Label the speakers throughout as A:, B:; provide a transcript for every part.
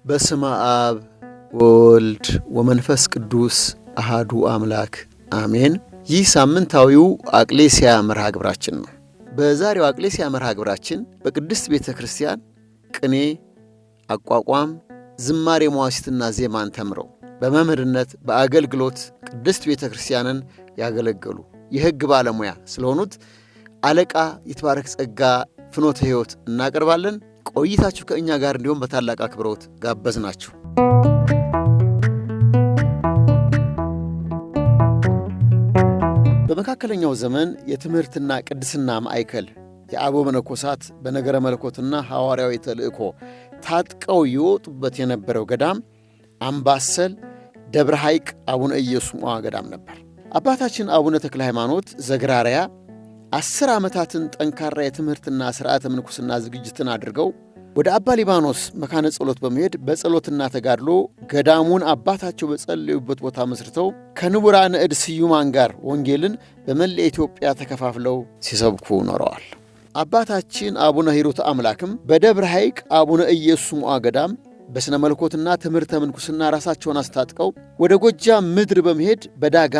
A: በስመ አብ ወልድ ወመንፈስ ቅዱስ አሃዱ አምላክ አሜን። ይህ ሳምንታዊው አቅሌስያ መርሃ ግብራችን ነው። በዛሬው አቅሌስያ መርሃ ግብራችን በቅድስት ቤተክርስቲያን ቅኔ፣ አቋቋም፣ ዝማሬ መዋሥዕትና ዜማን ተምረው በመምህርነት በአገልግሎት ቅድስት ቤተክርስቲያንን ያገለገሉ የሕግ ባለሙያ ስለሆኑት አለቃ ይትባረክ ጸጋ ፍኖተ ሕይወት እናቀርባለን። ቆይታችሁ ከእኛ ጋር እንዲሆን በታላቅ አክብሮት ጋበዝናችሁ። በመካከለኛው ዘመን የትምህርትና ቅድስና ማዕከል የአበው መነኮሳት በነገረ መለኮትና ሐዋርያዊ ተልእኮ ታጥቀው ይወጡበት የነበረው ገዳም አምባሰል ደብረ ሐይቅ አቡነ ኢየሱስ ሞዐ ገዳም ነበር። አባታችን አቡነ ተክለ ሃይማኖት ዘግራርያ 10 ዓመታትን ጠንካራ የትምህርትና ሥርዓተ ምንኩስና ዝግጅትን አድርገው ወደ አባ ሊባኖስ መካነ ጸሎት በመሄድ በጸሎትና ተጋድሎ ገዳሙን አባታቸው በጸለዩበት ቦታ መስርተው ከንቡራነ እድ ስዩማን ጋር ወንጌልን በመላ ኢትዮጵያ ተከፋፍለው ሲሰብኩ ኖረዋል። አባታችን አቡነ ሂሩት አምላክም በደብረ ሐይቅ አቡነ ኢየሱስ ሞዐ ገዳም በስነ መልኮትና ትምህርተ ምንኩስና ራሳቸውን አስታጥቀው ወደ ጎጃም ምድር በመሄድ በዳጋ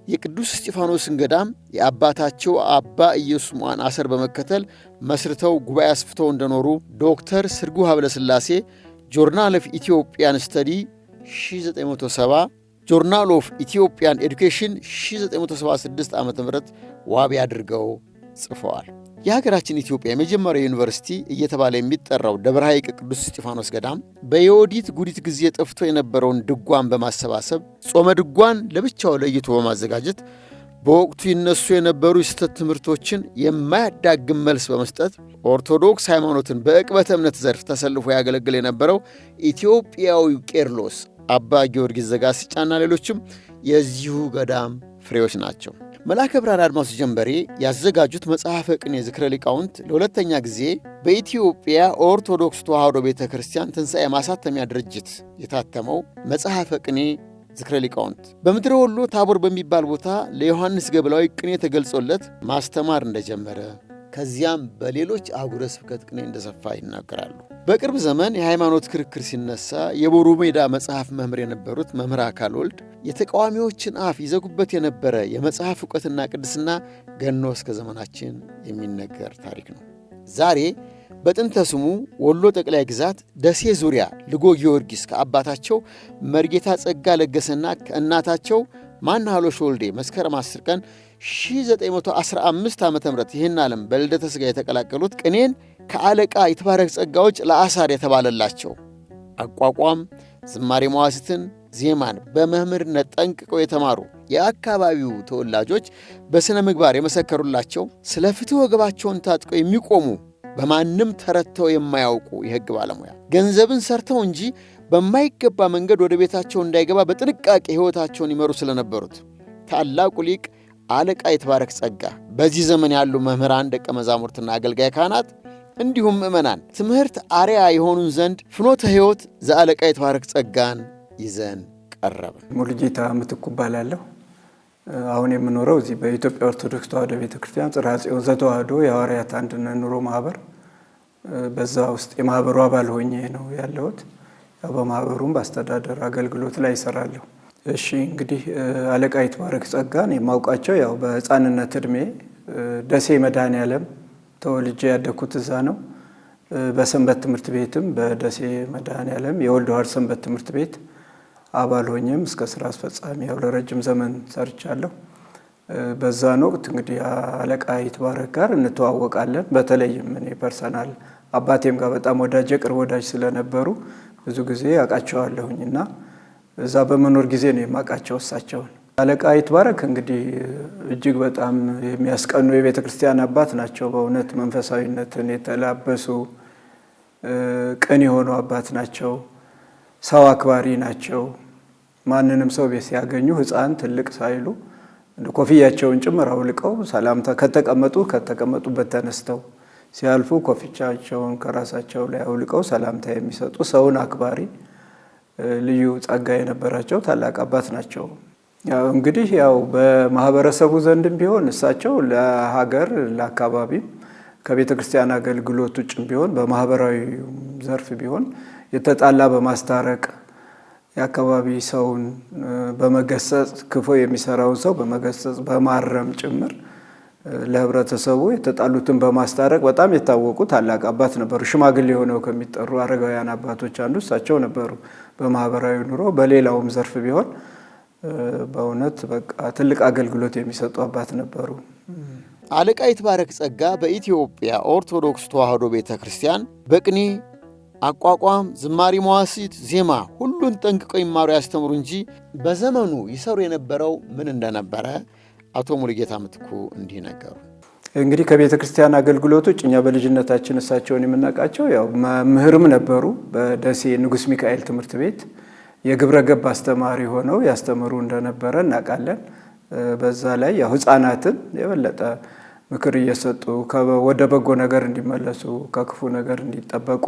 A: የቅዱስ እስጢፋኖስን ገዳም የአባታቸው አባ ኢየሱስ ሞዐን አሰር በመከተል መስርተው ጉባኤ አስፍተው እንደኖሩ ዶክተር ስርጉ ሀብለ ሥላሴ ጆርናል ኦፍ ኢትዮጵያን ስተዲ 1970 ጆርናል ኦፍ ኢትዮጵያን ኤዱኬሽን 1976 ዓ.ም ዋቢ አድርገው ጽፈዋል። የሀገራችን ኢትዮጵያ የመጀመሪያው ዩኒቨርሲቲ እየተባለ የሚጠራው ደብረ ሐይቅ ቅዱስ እስጢፋኖስ ገዳም በዮዲት ጉዲት ጊዜ ጠፍቶ የነበረውን ድጓን በማሰባሰብ ጾመ ድጓን ለብቻው ለይቶ በማዘጋጀት በወቅቱ ይነሱ የነበሩ የስህተት ትምህርቶችን የማያዳግም መልስ በመስጠት ኦርቶዶክስ ሃይማኖትን በዕቅበተ እምነት ዘርፍ ተሰልፎ ያገለግል የነበረው ኢትዮጵያዊው ቄርሎስ አባ ጊዮርጊስ ዘጋስጫና ሌሎችም የዚሁ ገዳም ፍሬዎች ናቸው። መልአከ ብርሃን አድማሱ ጀንበሬ ያዘጋጁት መጽሐፈ ቅኔ ዝክረ ሊቃውንት ለሁለተኛ ጊዜ በኢትዮጵያ ኦርቶዶክስ ተዋሕዶ ቤተ ክርስቲያን ትንሣኤ ማሳተሚያ ድርጅት የታተመው መጽሐፈ ቅኔ ዝክረ ሊቃውንት በምድረ ወሎ ታቦር በሚባል ቦታ ለዮሐንስ ገብላዊ ቅኔ ተገልጾለት ማስተማር እንደጀመረ ከዚያም በሌሎች አህጉረ ስብከት ቅኔ እንደሰፋ ይናገራሉ። በቅርብ ዘመን የሃይማኖት ክርክር ሲነሳ የቦሩ ሜዳ መጽሐፍ መምህር የነበሩት መምህር አካል ወልድ የተቃዋሚዎችን አፍ ይዘጉበት የነበረ የመጽሐፍ ዕውቀትና ቅድስና ገኖ እስከ ዘመናችን የሚነገር ታሪክ ነው። ዛሬ በጥንተ ስሙ ወሎ ጠቅላይ ግዛት ደሴ ዙሪያ ልጎ ጊዮርጊስ ከአባታቸው መርጌታ ጸጋ ለገሰና ከእናታቸው ማናሃሎሽ ወልዴ መስከረም 10 ቀን 1915 ዓ.ም ይህን ዓለም በልደተ ሥጋ የተቀላቀሉት ቅኔን ከአለቃ ይትባረክ ጸጋዎች ለአሳር የተባለላቸው አቋቋም፣ ዝማሬ መዋሥዕትን፣ ዜማን በመምህርነት ጠንቅቀው የተማሩ የአካባቢው ተወላጆች በሥነ ምግባር የመሰከሩላቸው ስለ ፍትሕ ወገባቸውን ታጥቀው የሚቆሙ በማንም ተረተው የማያውቁ የሕግ ባለሙያ ገንዘብን ሰርተው እንጂ በማይገባ መንገድ ወደ ቤታቸው እንዳይገባ በጥንቃቄ ሕይወታቸውን ይመሩ ስለነበሩት ታላቁ ሊቅ አለቃ ይትባረክ ጸጋ በዚህ ዘመን ያሉ መምህራን፣ ደቀ መዛሙርትና አገልጋይ ካህናት እንዲሁም ምእመናን ትምህርት አርያ የሆኑን ዘንድ ፍኖተ ሕይወት ዘአለቃ ይትባረክ ጸጋን ይዘን ቀረበ።
B: ሙሉጌታ ምትኩ እባላለሁ። አሁን የምኖረው እዚህ በኢትዮጵያ ኦርቶዶክስ ተዋሕዶ ቤተክርስቲያን ጽርሐ ጽዮን ዘተዋሕዶ የሐዋርያት አንድነት ኑሮ ማህበር በዛ ውስጥ የማህበሩ አባል ሆኜ ነው ያለሁት። ያው በማህበሩም በአስተዳደር አገልግሎት ላይ እሰራለሁ። እሺ እንግዲህ አለቃ ይትባረክ ጸጋን የማውቃቸው ያው በሕፃንነት ዕድሜ ደሴ መድኃኔዓለም ተወልጄ ያደኩት እዛ ነው። በሰንበት ትምህርት ቤትም በደሴ መድኃኔዓለም የወልደ ዋህድ ሰንበት ትምህርት ቤት አባል ሆኜም እስከ ስራ አስፈጻሚ ያው ለረጅም ዘመን ሰርቻለሁ። በዛን ወቅት እንግዲህ አለቃ ይትባረክ ጋር እንተዋወቃለን። በተለይም እኔ ፐርሰናል አባቴም ጋር በጣም ወዳጅ የቅርብ ወዳጅ ስለነበሩ ብዙ ጊዜ አውቃቸዋለሁኝና እዛ በመኖር ጊዜ ነው የማውቃቸው እሳቸውን። አለቃ ይትባረክ እንግዲህ እጅግ በጣም የሚያስቀኑ የቤተ ክርስቲያን አባት ናቸው። በእውነት መንፈሳዊነትን የተላበሱ ቅን የሆኑ አባት ናቸው። ሰው አክባሪ ናቸው። ማንንም ሰው ቤት ሲያገኙ ሕፃን ትልቅ ሳይሉ ኮፍያቸውን ጭምር አውልቀው ሰላምታ ከተቀመጡበት ተነስተው ሲያልፉ ኮፍያቸውን ከራሳቸው ላይ አውልቀው ሰላምታ የሚሰጡ ሰውን አክባሪ ልዩ ጸጋ የነበራቸው ታላቅ አባት ናቸው። ያው እንግዲህ ያው በማህበረሰቡ ዘንድም ቢሆን እሳቸው ለሀገር ለአካባቢ ከቤተ ክርስቲያን አገልግሎት ውጭም ቢሆን በማህበራዊ ዘርፍ ቢሆን የተጣላ በማስታረቅ የአካባቢ ሰውን በመገሰጽ ክፉ የሚሰራውን ሰው በመገሰጽ በማረም ጭምር ለህብረተሰቡ የተጣሉትን በማስታረቅ በጣም የታወቁ ታላቅ አባት ነበሩ። ሽማግሌ ሆነው ከሚጠሩ አረጋውያን አባቶች አንዱ እሳቸው ነበሩ። በማህበራዊ ኑሮ በሌላውም ዘርፍ ቢሆን በእውነት በቃ ትልቅ አገልግሎት የሚሰጡ አባት ነበሩ።
A: አለቃ ይትባረክ ጸጋ በኢትዮጵያ ኦርቶዶክስ ተዋሕዶ ቤተክርስቲያን በቅኔ አቋቋም፣ ዝማሬ፣ መዋሥዕት፣ ዜማ ሁሉን ጠንቅቀው ይማሩ ያስተምሩ እንጂ በዘመኑ ይሰሩ የነበረው ምን እንደነበረ አቶ ሙሉጌታ ምትኩ እንዲህ ነገሩ።
B: እንግዲህ ከቤተ ክርስቲያን አገልግሎት ውጭ እኛ በልጅነታችን እሳቸውን የምናውቃቸው ያው መምህርም ነበሩ። በደሴ ንጉሥ ሚካኤል ትምህርት ቤት የግብረ ገብ አስተማሪ ሆነው ያስተምሩ እንደነበረ እናውቃለን። በዛ ላይ ያው ሕፃናትን የበለጠ ምክር እየሰጡ ወደ በጎ ነገር እንዲመለሱ ከክፉ ነገር እንዲጠበቁ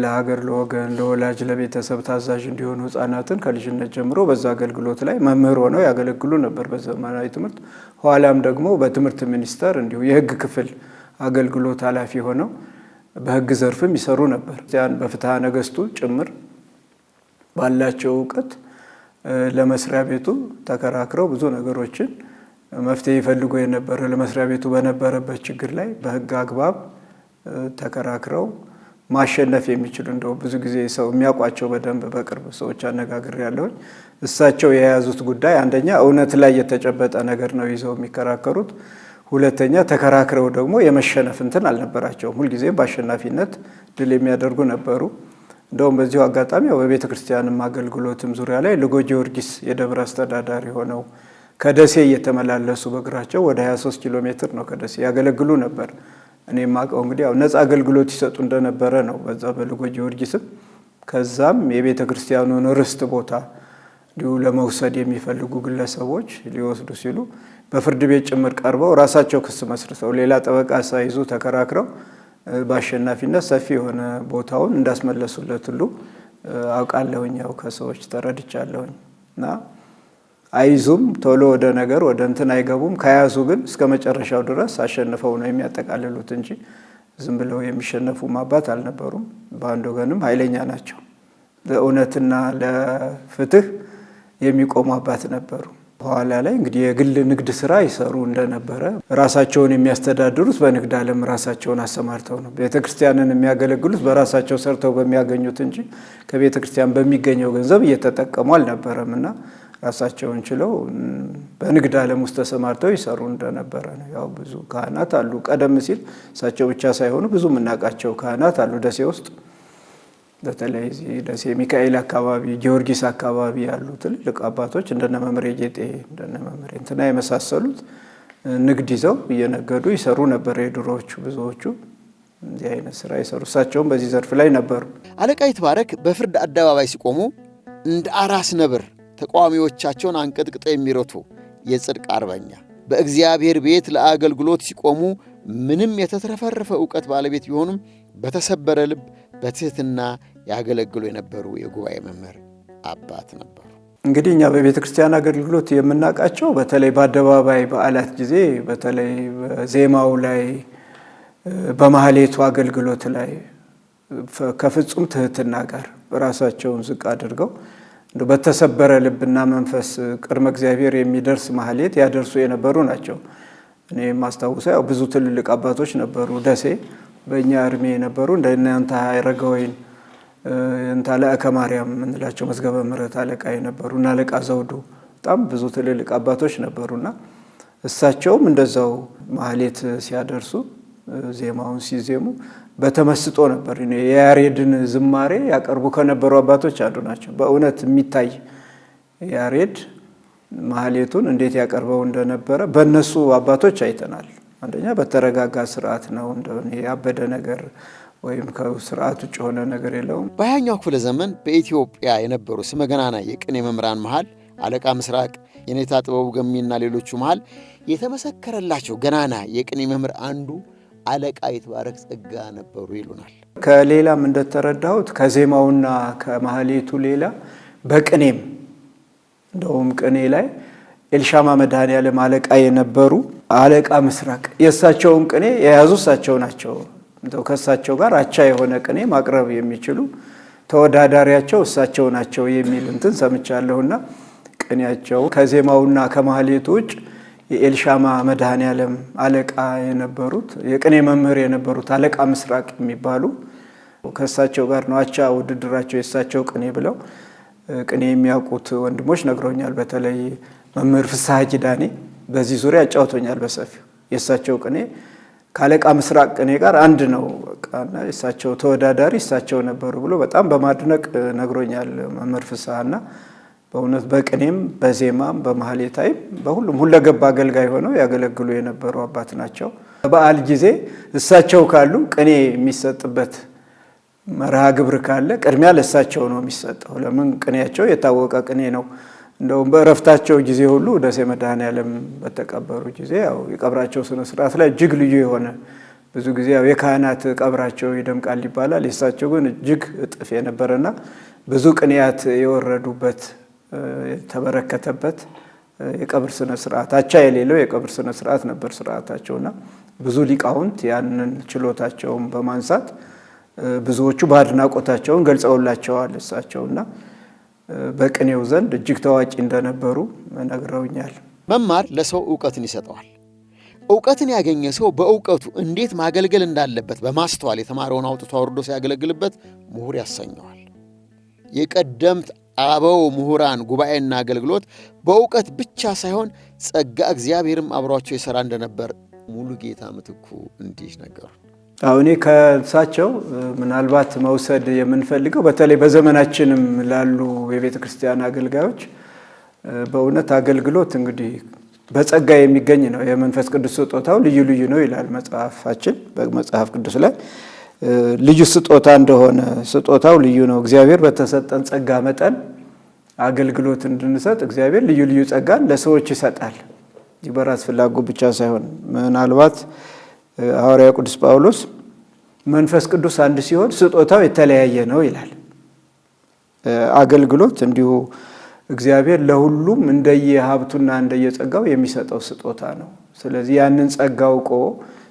B: ለሀገር፣ ለወገን፣ ለወላጅ፣ ለቤተሰብ ታዛዥ እንዲሆኑ ሕፃናትን ከልጅነት ጀምሮ በዛ አገልግሎት ላይ መምህር ሆነው ያገለግሉ ነበር በዘመናዊ ትምህርት። ኋላም ደግሞ በትምህርት ሚኒስቴር እንዲሁ የሕግ ክፍል አገልግሎት ኃላፊ ሆነው በሕግ ዘርፍም ይሰሩ ነበር። በፍትሐ ነገሥቱ ጭምር ባላቸው እውቀት ለመስሪያ ቤቱ ተከራክረው ብዙ ነገሮችን መፍትሄ ይፈልጉ የነበረ ለመስሪያ ቤቱ በነበረበት ችግር ላይ በሕግ አግባብ ተከራክረው ማሸነፍ የሚችሉ እንደው ብዙ ጊዜ ሰው የሚያውቋቸው በደንብ በቅርብ ሰዎች አነጋግር ያለውን እሳቸው የያዙት ጉዳይ አንደኛ እውነት ላይ የተጨበጠ ነገር ነው ይዘው የሚከራከሩት። ሁለተኛ ተከራክረው ደግሞ የመሸነፍ እንትን አልነበራቸውም። ሁልጊዜም በአሸናፊነት ድል የሚያደርጉ ነበሩ። እንደውም በዚሁ አጋጣሚ በቤተ ክርስቲያንም አገልግሎትም ዙሪያ ላይ ልጎ ጊዮርጊስ የደብረ አስተዳዳሪ ሆነው ከደሴ እየተመላለሱ በእግራቸው ወደ 23 ኪሎ ሜትር ነው ከደሴ ያገለግሉ ነበር። እኔ ማቀው እንግዲህ ያው ነፃ አገልግሎት ይሰጡ እንደነበረ ነው በዛ በልጎ ጊዮርጊስም። ከዛም የቤተ ክርስቲያኑን ርስት ቦታ እንዲሁ ለመውሰድ የሚፈልጉ ግለሰቦች ሊወስዱ ሲሉ በፍርድ ቤት ጭምር ቀርበው ራሳቸው ክስ መስርተው ሌላ ጠበቃ ሳይዙ ተከራክረው በአሸናፊነት ሰፊ የሆነ ቦታውን እንዳስመለሱለት ሁሉ አውቃለሁኝ። ያው ከሰዎች ተረድቻለሁኝ። እና አይዙም ቶሎ ወደ ነገር ወደ እንትን አይገቡም። ከያዙ ግን እስከ መጨረሻው ድረስ አሸንፈው ነው የሚያጠቃልሉት እንጂ ዝም ብለው የሚሸነፉ አባት አልነበሩም። በአንድ ወገንም ኃይለኛ ናቸው። ለእውነትና ለፍትህ የሚቆሙ አባት ነበሩ። በኋላ ላይ እንግዲህ የግል ንግድ ስራ ይሰሩ እንደነበረ ራሳቸውን የሚያስተዳድሩት በንግድ ዓለም ራሳቸውን አሰማርተው ነው። ቤተክርስቲያንን የሚያገለግሉት በራሳቸው ሰርተው በሚያገኙት እንጂ ከቤተክርስቲያን በሚገኘው ገንዘብ እየተጠቀሙ አልነበረም እና ራሳቸውን ችለው በንግድ ዓለም ውስጥ ተሰማርተው ይሰሩ እንደነበረ ነው። ያው ብዙ ካህናት አሉ። ቀደም ሲል እሳቸው ብቻ ሳይሆኑ ብዙ የምናውቃቸው ካህናት አሉ ደሴ ውስጥ። በተለይ ደሴ ሚካኤል አካባቢ፣ ጊዮርጊስ አካባቢ ያሉ ትልልቅ አባቶች እንደነ መምህር ጌጤ እንደነ መምህር እንትና የመሳሰሉት ንግድ ይዘው እየነገዱ ይሰሩ ነበር። የድሮዎቹ ብዙዎቹ እንዲህ አይነት ስራ ይሰሩ። እሳቸውም በዚህ ዘርፍ ላይ ነበሩ።
A: አለቃ ይትባረክ በፍርድ አደባባይ ሲቆሙ እንደ አራስ ነብር ተቃዋሚዎቻቸውን አንቀጥቅጠው የሚረቱ የጽድቅ አርበኛ፣ በእግዚአብሔር ቤት ለአገልግሎት ሲቆሙ ምንም የተትረፈረፈ ዕውቀት ባለቤት ቢሆኑም በተሰበረ ልብ በትህትና ያገለግሉ የነበሩ የጉባኤ መምህር አባት ነበሩ።
B: እንግዲህ እኛ በቤተ ክርስቲያን አገልግሎት የምናውቃቸው በተለይ በአደባባይ በዓላት ጊዜ በተለይ በዜማው ላይ በማህሌቱ አገልግሎት ላይ ከፍጹም ትህትና ጋር ራሳቸውን ዝቅ አድርገው በተሰበረ ልብና መንፈስ ቅድመ እግዚአብሔር የሚደርስ ማህሌት ያደርሱ የነበሩ ናቸው። እኔ ማስታወሰው ያው ብዙ ትልልቅ አባቶች ነበሩ ደሴ በእኛ እድሜ የነበሩ እንደናንተ አረጋወይን እንታ ለአከ ማርያም ምንላቸው መዝገበ ምሕረት አለቃ የነበሩና አለቃ ዘውዱ በጣም ብዙ ትልልቅ አባቶች ነበሩና እሳቸውም እንደዛው ማህሌት ሲያደርሱ ዜማውን ሲዜሙ በተመስጦ ነበር። የያሬድን ዝማሬ ያቀርቡ ከነበሩ አባቶች አንዱ ናቸው። በእውነት የሚታይ ያሬድ ማህሌቱን እንዴት ያቀርበው እንደነበረ በእነሱ አባቶች አይተናል። አንደኛ በተረጋጋ ስርዓት ነው። እንደሆነ ያበደ ነገር ወይም ከስርዓት ውጭ የሆነ ነገር የለውም።
A: በ20ኛው ክፍለ ዘመን በኢትዮጵያ የነበሩ ስመገናና የቅኔ መምህራን መሃል አለቃ ምስራቅ፣ የኔታ ጥበቡ ገሚና ሌሎቹ መሃል የተመሰከረላቸው ገናና የቅኔ መምህር አንዱ አለቃ ይትባረክ ጸጋ ነበሩ ይሉናል።
B: ከሌላም እንደተረዳሁት ከዜማውና ከማህሌቱ ሌላ በቅኔም እንደውም ቅኔ ላይ ኤልሻማ መድኃኔዓለም አለቃ የነበሩ አለቃ ምስራቅ የእሳቸውን ቅኔ የያዙ እሳቸው ናቸው። እንደው ከእሳቸው ጋር አቻ የሆነ ቅኔ ማቅረብ የሚችሉ ተወዳዳሪያቸው እሳቸው ናቸው የሚል እንትን ሰምቻለሁና ቅኔያቸው ከዜማውና ከማህሌቱ ውጭ የኤልሻማ መድኃኔዓለም አለቃ የነበሩት የቅኔ መምህር የነበሩት አለቃ ምስራቅ የሚባሉ ከእሳቸው ጋር ነው አቻ ውድድራቸው የእሳቸው ቅኔ ብለው ቅኔ የሚያውቁት ወንድሞች ነግረውኛል። በተለይ መምህር ፍስሐ ኪዳኔ በዚህ ዙሪያ አጫውቶኛል በሰፊው። የእሳቸው ቅኔ ካለቃ ምስራቅ ቅኔ ጋር አንድ ነው በቃና የእሳቸው ተወዳዳሪ እሳቸው ነበሩ ብሎ በጣም በማድነቅ ነግሮኛል መምህር ፍስሐና በእውነት በቅኔም በዜማም በማህሌታይም በሁሉም ሁለገብ አገልጋይ ሆነው ያገለግሉ የነበሩ አባት ናቸው። በበዓል ጊዜ እሳቸው ካሉ ቅኔ የሚሰጥበት መርሃ ግብር ካለ ቅድሚያ ለእሳቸው ነው የሚሰጠው። ለምን ቅኔያቸው የታወቀ ቅኔ ነው። እንደውም በእረፍታቸው ጊዜ ሁሉ ደሴ መድኃኔዓለም በተቀበሩ ጊዜ ያው የቀብራቸው ስነ ስርዓት ላይ እጅግ ልዩ የሆነ ብዙ ጊዜ ያው የካህናት ቀብራቸው ይደምቃል ይባላል። የእሳቸው ግን እጅግ እጥፍ የነበረና ብዙ ቅኔያት የወረዱበት የተበረከተበት የቀብር ስነ ስርዓት አቻ የሌለው የቀብር ስነ ስርዓት ነበር ስርዓታቸውና ብዙ ሊቃውንት ያንን ችሎታቸውን በማንሳት ብዙዎቹ በአድናቆታቸውን ገልጸውላቸዋል እሳቸውና በቅኔው ዘንድ እጅግ ታዋቂ እንደነበሩ ነግረውኛል።
A: መማር ለሰው ዕውቀትን ይሰጠዋል። ዕውቀትን ያገኘ ሰው በዕውቀቱ እንዴት ማገልገል እንዳለበት በማስተዋል የተማረውን አውጥቶ አውርዶ ሲያገለግልበት ምሁር ያሰኘዋል። የቀደምት አበው ምሁራን ጉባኤና አገልግሎት በዕውቀት ብቻ ሳይሆን ጸጋ እግዚአብሔርም አብሯቸው ይሰራ እንደነበር ሙሉጌታ ምትኩ እንዲህ ነገሩ።
B: አሁን ከእሳቸው ምናልባት መውሰድ የምንፈልገው በተለይ በዘመናችንም ላሉ የቤተ ክርስቲያን አገልጋዮች በእውነት አገልግሎት እንግዲህ በጸጋ የሚገኝ ነው። የመንፈስ ቅዱስ ስጦታው ልዩ ልዩ ነው ይላል መጽሐፋችን። በመጽሐፍ ቅዱስ ላይ ልዩ ስጦታ እንደሆነ ስጦታው ልዩ ነው። እግዚአብሔር በተሰጠን ጸጋ መጠን አገልግሎት እንድንሰጥ እግዚአብሔር ልዩ ልዩ ጸጋን ለሰዎች ይሰጣል። በራስ ፍላጎት ብቻ ሳይሆን ምናልባት ሐዋርያው ቅዱስ ጳውሎስ መንፈስ ቅዱስ አንድ ሲሆን ስጦታው የተለያየ ነው ይላል። አገልግሎት እንዲሁ እግዚአብሔር ለሁሉም እንደየሀብቱና እንደየጸጋው የሚሰጠው ስጦታ ነው። ስለዚህ ያንን ጸጋ አውቆ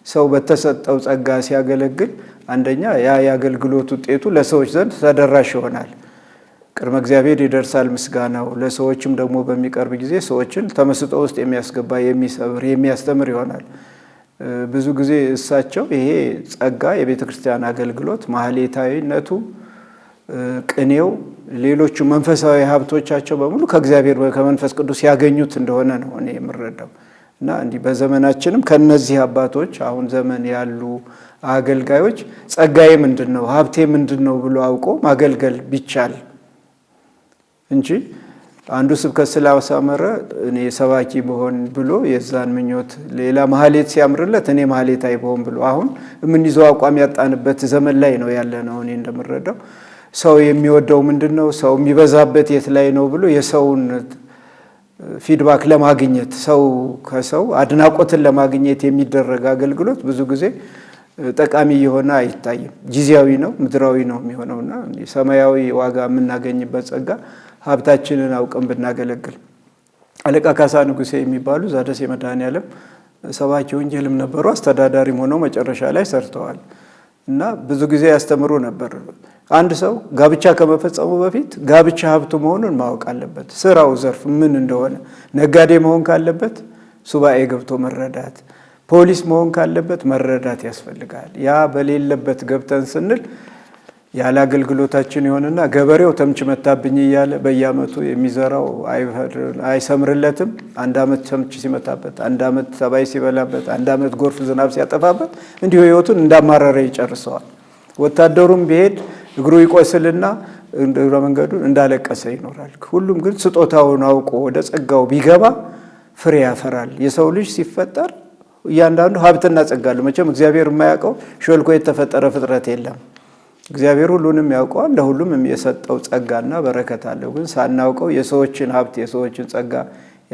B: ሰው በተሰጠው ጸጋ ሲያገለግል አንደኛ ያ የአገልግሎት ውጤቱ ለሰዎች ዘንድ ተደራሽ ይሆናል። ቅድመ እግዚአብሔር ይደርሳል ምስጋናው። ለሰዎችም ደግሞ በሚቀርብ ጊዜ ሰዎችን ተመስጦ ውስጥ የሚያስገባ የሚሰብር የሚያስተምር ይሆናል። ብዙ ጊዜ እሳቸው ይሄ ጸጋ የቤተ ክርስቲያን አገልግሎት ማህሌታዊነቱ፣ ቅኔው፣ ሌሎቹ መንፈሳዊ ሀብቶቻቸው በሙሉ ከእግዚአብሔር ከመንፈስ ቅዱስ ያገኙት እንደሆነ ነው እኔ የምረዳው። እና እንዲህ በዘመናችንም ከነዚህ አባቶች አሁን ዘመን ያሉ አገልጋዮች ጸጋዬ ምንድነው ሀብቴ ምንድነው ብሎ አውቆ ማገልገል ቢቻል እንጂ አንዱ ስብከት ስላሳመረ እኔ ሰባኪ በሆን ብሎ የዛን ምኞት ሌላ ማህሌት ሲያምርለት እኔ ማህሌታይ በሆን ብሎ አሁን የምንይዘው አቋም ያጣንበት ዘመን ላይ ነው ያለ ነው። እኔ እንደምረዳው ሰው የሚወደው ምንድነው ሰው የሚበዛበት የት ላይ ነው ብሎ የሰውን ፊድባክ ለማግኘት ሰው ከሰው አድናቆትን ለማግኘት የሚደረግ አገልግሎት ብዙ ጊዜ ጠቃሚ የሆነ አይታይም። ጊዜያዊ ነው፣ ምድራዊ ነው የሚሆነውና ሰማያዊ ዋጋ የምናገኝበት ጸጋ ሀብታችንን አውቀን ብናገለግል። አለቃ ካሳ ንጉሴ የሚባሉ ዛደሴ መድኃኔዓለም ሰባኪ ወንጌልም ነበሩ። አስተዳዳሪም ሆነው መጨረሻ ላይ ሰርተዋል እና ብዙ ጊዜ ያስተምሩ ነበር። አንድ ሰው ጋብቻ ከመፈጸሙ በፊት ጋብቻ ሀብቱ መሆኑን ማወቅ አለበት። ስራው ዘርፍ ምን እንደሆነ፣ ነጋዴ መሆን ካለበት ሱባኤ ገብቶ መረዳት፣ ፖሊስ መሆን ካለበት መረዳት ያስፈልጋል። ያ በሌለበት ገብተን ስንል ያለ አገልግሎታችን ይሆንና ገበሬው ተምች መታብኝ እያለ በየዓመቱ የሚዘራው አይሰምርለትም። አንድ ዓመት ተምች ሲመታበት፣ አንድ ዓመት ተባይ ሲበላበት፣ አንድ ዓመት ጎርፍ ዝናብ ሲያጠፋበት እንዲሁ ህይወቱን እንዳማረረ ይጨርሰዋል። ወታደሩም ቢሄድ እግሩ ይቆስልና እግረ መንገዱን እንዳለቀሰ ይኖራል። ሁሉም ግን ስጦታውን አውቆ ወደ ጸጋው ቢገባ ፍሬ ያፈራል። የሰው ልጅ ሲፈጠር እያንዳንዱ ሀብትና ጸጋ አለው። መቼም እግዚአብሔር የማያውቀው ሾልኮ የተፈጠረ ፍጥረት የለም። እግዚአብሔር ሁሉንም ያውቀዋል። ለሁሉም የሰጠው ጸጋና በረከት አለው። ግን ሳናውቀው የሰዎችን ሀብት የሰዎችን ጸጋ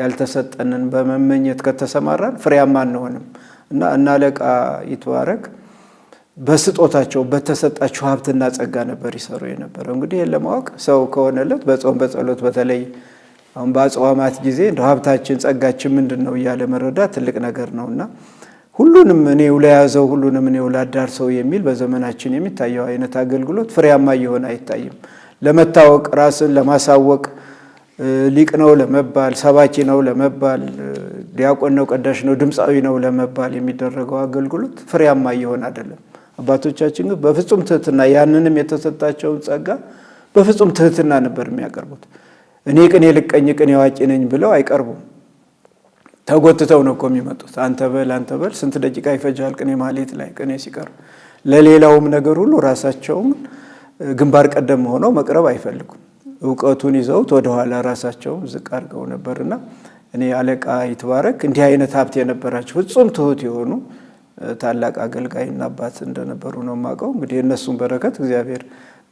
B: ያልተሰጠንን በመመኘት ከተሰማራን ፍሬያማ አንሆንም እና አለቃ ይትባረክ በስጦታቸው በተሰጣቸው ሀብትና ጸጋ ነበር ይሰሩ የነበረው። እንግዲህ ይሄን ለማወቅ ሰው ከሆነለት በጾም በጸሎት በተለይ አሁን በአጽዋማት ጊዜ እንደ ሀብታችን ጸጋችን ምንድነው እያለ መረዳት ትልቅ ነገር ነውና ሁሉንም እኔው ለያዘው ሁሉንም እኔው ላዳርሰው የሚል በዘመናችን የሚታየው አይነት አገልግሎት ፍሬያማ ይሆን አይታይም። ለመታወቅ ራስን ለማሳወቅ ሊቅ ነው ለመባል ሰባኪ ነው ለመባል ዲያቆን ነው ቀዳሽ ነው ድምጻዊ ነው ለመባል የሚደረገው አገልግሎት ፍሬያማ ይሆን አይደለም። አባቶቻችን ግን በፍጹም ትህትና ያንንም የተሰጣቸውን ጸጋ በፍጹም ትህትና ነበር የሚያቀርቡት። እኔ ቅኔ ልቀኝ ቅኔ አዋቂ ነኝ ብለው አይቀርቡም። ተጎትተው ነው የሚመጡት። አንተ በል ስንት ደቂቃ ይፈጃል ቅኔ ማህሌት ላይ ቅኔ ሲቀርብ። ለሌላውም ነገር ሁሉ ራሳቸውም ግንባር ቀደም ሆነው መቅረብ አይፈልጉም። ዕውቀቱን ይዘውት ወደ ኋላ ራሳቸውም ዝቅ አድርገው ነበርና እኔ አለቃ ይትባረክ እንዲህ አይነት ሀብት የነበራቸው ፍጹም ትሁት የሆኑ ታላቅ አገልጋይና አባት እንደነበሩ ነው የማውቀው። እንግዲህ እነሱን በረከት እግዚአብሔር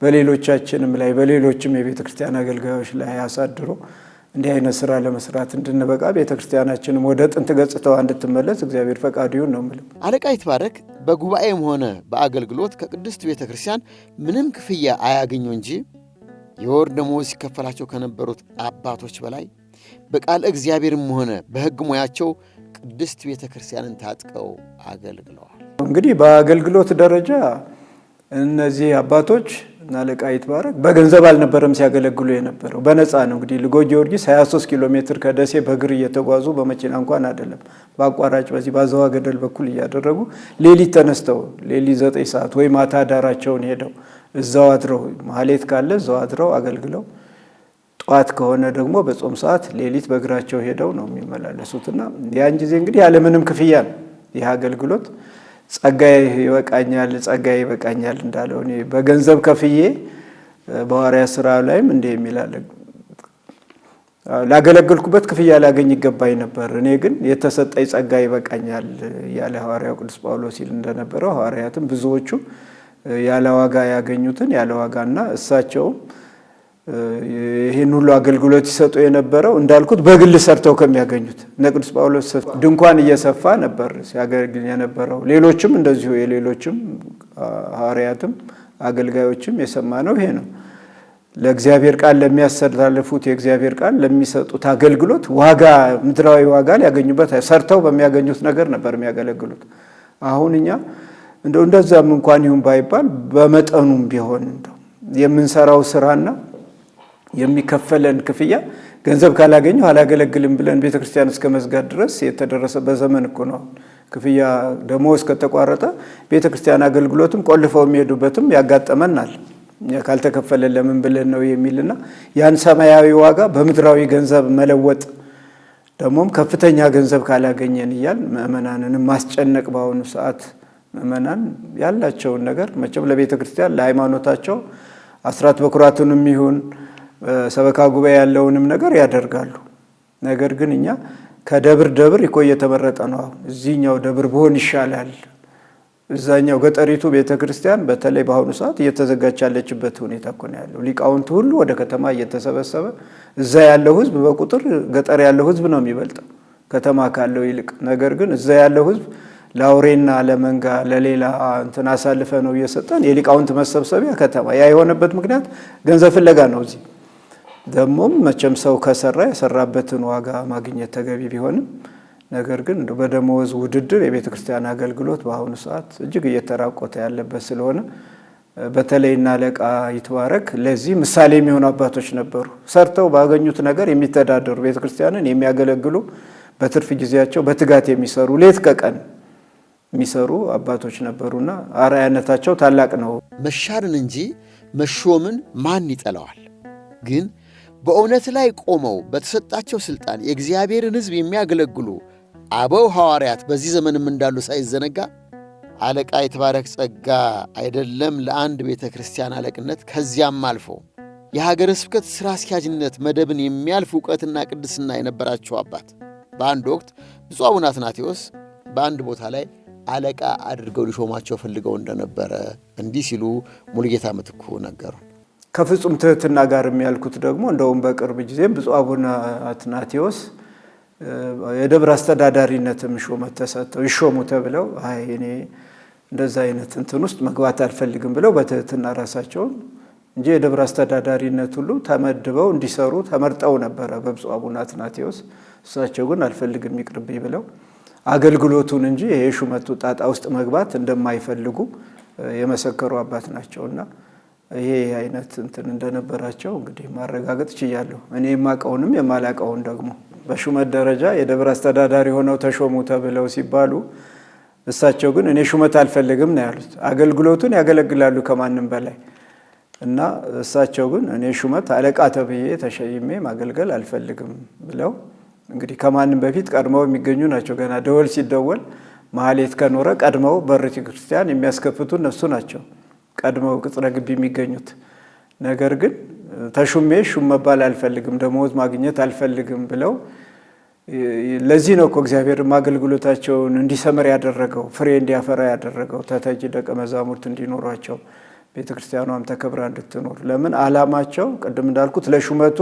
B: በሌሎቻችንም ላይ በሌሎችም የቤተ ክርስቲያን አገልጋዮች ላይ ያሳድሮ እንዲህ አይነት ስራ ለመስራት እንድንበቃ ቤተ ክርስቲያናችንም ወደ ጥንት ገጽታዋ እንድትመለስ እግዚአብሔር ፈቃዱ ይሁን ነው የምለው።
A: አለቃ ይትባረክ በጉባኤም ሆነ በአገልግሎት ከቅድስት ቤተ ክርስቲያን ምንም ክፍያ አያገኙ እንጂ የወር ደመወዝ ሲከፈላቸው ከነበሩት አባቶች በላይ በቃል እግዚአብሔርም ሆነ በሕግ ሙያቸው ቅድስት ቤተ ክርስቲያንን ታጥቀው አገልግለዋል።
B: እንግዲህ በአገልግሎት ደረጃ እነዚህ አባቶች አለቃ ይትባረክ በገንዘብ አልነበረም ሲያገለግሉ የነበረው፣ በነፃ ነው። እንግዲህ ልጎ ጊዮርጊስ 23 ኪሎ ሜትር ከደሴ በእግር እየተጓዙ በመኪና እንኳን አይደለም በአቋራጭ በዚህ ባዘዋ ገደል በኩል እያደረጉ ሌሊት ተነስተው ሌሊት 9 ሰዓት ወይ ማታ ዳራቸውን ሄደው እዛው አድረው ማህሌት ካለ እዛው አድረው አገልግለው ጧት ከሆነ ደግሞ በጾም ሰዓት ሌሊት በእግራቸው ሄደው ነው የሚመላለሱትና ያን ጊዜ እንግዲህ ያለ ምንም ክፍያ ነው ይህ አገልግሎት። ጸጋዬ ይበቃኛል እንዳለው እኔ በገንዘብ ከፍዬ በሐዋርያት ሥራ ላይም እንደ የሚላል ላገለግልኩበት ክፍያ ላገኝ ይገባኝ ነበር፣ እኔ ግን የተሰጠኝ ጸጋ ይበቃኛል ያለ ሐዋርያው ቅዱስ ጳውሎስ ሲል እንደነበረው ሐዋርያትም ብዙዎቹ ያለ ዋጋ ያገኙትን ያለ ዋጋና እሳቸውም ይሄን ሁሉ አገልግሎት ይሰጡ የነበረው እንዳልኩት በግል ሰርተው ከሚያገኙት ቅዱስ ጳውሎስ ድንኳን እየሰፋ ነበር ሲያገለግል የነበረው። ሌሎችም እንደዚሁ የሌሎችም ሐዋርያትም አገልጋዮችም የሰማነው ይሄ ነው። ለእግዚአብሔር ቃል ለሚያስተላልፉት የእግዚአብሔር ቃል ለሚሰጡት አገልግሎት ዋጋ ምድራዊ ዋጋ ሊያገኙበት ሰርተው በሚያገኙት ነገር ነበር የሚያገለግሉት። አሁን እኛ እንደዛም እንኳን ይሁን ባይባል በመጠኑም ቢሆን የምንሰራው ስራና የሚከፈለን ክፍያ ገንዘብ ካላገኘው አላገለግልም ብለን ቤተክርስቲያን እስከ መዝጋት ድረስ የተደረሰበት ዘመን እኮ ነው። ክፍያ ደሞዝ ከተቋረጠ ቤተክርስቲያን አገልግሎትም ቆልፈው የሚሄዱበትም ያጋጠመናል። ካልተከፈለን ለምን ብለን ነው የሚልና ያን ሰማያዊ ዋጋ በምድራዊ ገንዘብ መለወጥ ደግሞም ከፍተኛ ገንዘብ ካላገኘን ይያል ምእመናንንም ማስጨነቅ ባሁኑ ሰዓት ምእመናን ያላቸውን ነገር መቼም ለቤተክርስቲያን ለሃይማኖታቸው አስራት በኩራቱንም ይሁን ሰበካ ጉባኤ ያለውንም ነገር ያደርጋሉ። ነገር ግን እኛ ከደብር ደብር እየተመረጠ ነው። እዚህኛው ደብር ቢሆን ይሻላል፣ እዛኛው ገጠሪቱ ቤተክርስቲያን በተለይ በአሁኑ ሰዓት እየተዘጋች ያለችበት ሁኔታ እኮ ነው ያለው። ሊቃውንቱ ሁሉ ወደ ከተማ እየተሰበሰበ እዛ ያለው ህዝብ በቁጥር ገጠር ያለው ህዝብ ነው የሚበልጠው ከተማ ካለው ይልቅ። ነገር ግን እዛ ያለው ህዝብ ለአውሬና ለመንጋ ለሌላ እንትን አሳልፈ ነው እየሰጠን የሊቃውንት መሰብሰቢያ ከተማ። ያ የሆነበት ምክንያት ገንዘብ ፍለጋ ነው። እዚህ ደግሞም መቼም ሰው ከሰራ የሰራበትን ዋጋ ማግኘት ተገቢ ቢሆንም ነገር ግን በደሞዝ ውድድር የቤተ ክርስቲያን አገልግሎት በአሁኑ ሰዓት እጅግ እየተራቆተ ያለበት ስለሆነ በተለይና አለቃ ይትባረክ ለዚህ ምሳሌ የሚሆኑ አባቶች ነበሩ። ሰርተው ባገኙት ነገር የሚተዳደሩ ቤተ ክርስቲያንን የሚያገለግሉ በትርፍ ጊዜያቸው በትጋት የሚሰሩ ሌት ከቀን የሚሰሩ አባቶች ነበሩና አርአያነታቸው ታላቅ ነው።
A: መሻርን እንጂ መሾምን ማን ይጠላዋል? ግን በእውነት ላይ ቆመው በተሰጣቸው ስልጣን የእግዚአብሔርን ሕዝብ የሚያገለግሉ አበው ሐዋርያት በዚህ ዘመንም እንዳሉ ሳይዘነጋ አለቃ ይትባረክ ጸጋ አይደለም ለአንድ ቤተ ክርስቲያን አለቅነት ከዚያም አልፎ የሀገረ ስብከት ሥራ አስኪያጅነት መደብን የሚያልፍ ዕውቀትና ቅድስና የነበራቸው አባት በአንድ ወቅት ብፁዕ አቡነ አትናቴዎስ በአንድ ቦታ ላይ አለቃ አድርገው ሊሾማቸው ፈልገው እንደነበረ እንዲህ ሲሉ ሙሉጌታ ምትኩ ነገሩ።
B: ከፍጹም ትህትና ጋር የሚያልኩት ደግሞ እንደውም በቅርብ ጊዜም ብፁዕ አቡነ አትናቴዎስ የደብር አስተዳዳሪነትም ሹመት ተሰጥተው ይሾሙ ተብለው እኔ እንደዛ አይነት እንትን ውስጥ መግባት አልፈልግም ብለው በትህትና ራሳቸውን እንጂ የደብር አስተዳዳሪነት ሁሉ ተመድበው እንዲሰሩ ተመርጠው ነበረ በብፁዕ አቡነ አትናቴዎስ። እሳቸው ግን አልፈልግም ይቅርብኝ ብለው አገልግሎቱን እንጂ ይሄ ሹመቱ ጣጣ ውስጥ መግባት እንደማይፈልጉ የመሰከሩ አባት ናቸውና ይሄ አይነት እንትን እንደነበራቸው እንግዲህ ማረጋገጥ ችያለሁ። እኔ የማቀውንም የማላቀውን ደግሞ በሹመት ደረጃ የደብር አስተዳዳሪ ሆነው ተሾሙ ተብለው ሲባሉ እሳቸው ግን እኔ ሹመት አልፈልግም ነው ያሉት። አገልግሎቱን ያገለግላሉ ከማንም በላይ እና እሳቸው ግን እኔ ሹመት አለቃ ተብዬ ተሸይሜ ማገልገል አልፈልግም ብለው እንግዲህ ከማንም በፊት ቀድመው የሚገኙ ናቸው። ገና ደወል ሲደወል ማህሌት ከኖረ ቀድመው በቤተ ክርስቲያን የሚያስከፍቱ እነሱ ናቸው፣ ቀድመው ቅጽረ ግቢ የሚገኙት። ነገር ግን ተሹሜ ሹም መባል አልፈልግም፣ ደሞዝ ማግኘት አልፈልግም ብለው ለዚህ ነው እኮ እግዚአብሔር አገልግሎታቸውን እንዲሰምር ያደረገው፣ ፍሬ እንዲያፈራ ያደረገው፣ ተተኪ ደቀ መዛሙርት እንዲኖሯቸው፣ ቤተ ክርስቲያኗም ተከብራ እንድትኖር። ለምን ዓላማቸው ቅድም እንዳልኩት ለሹመቱ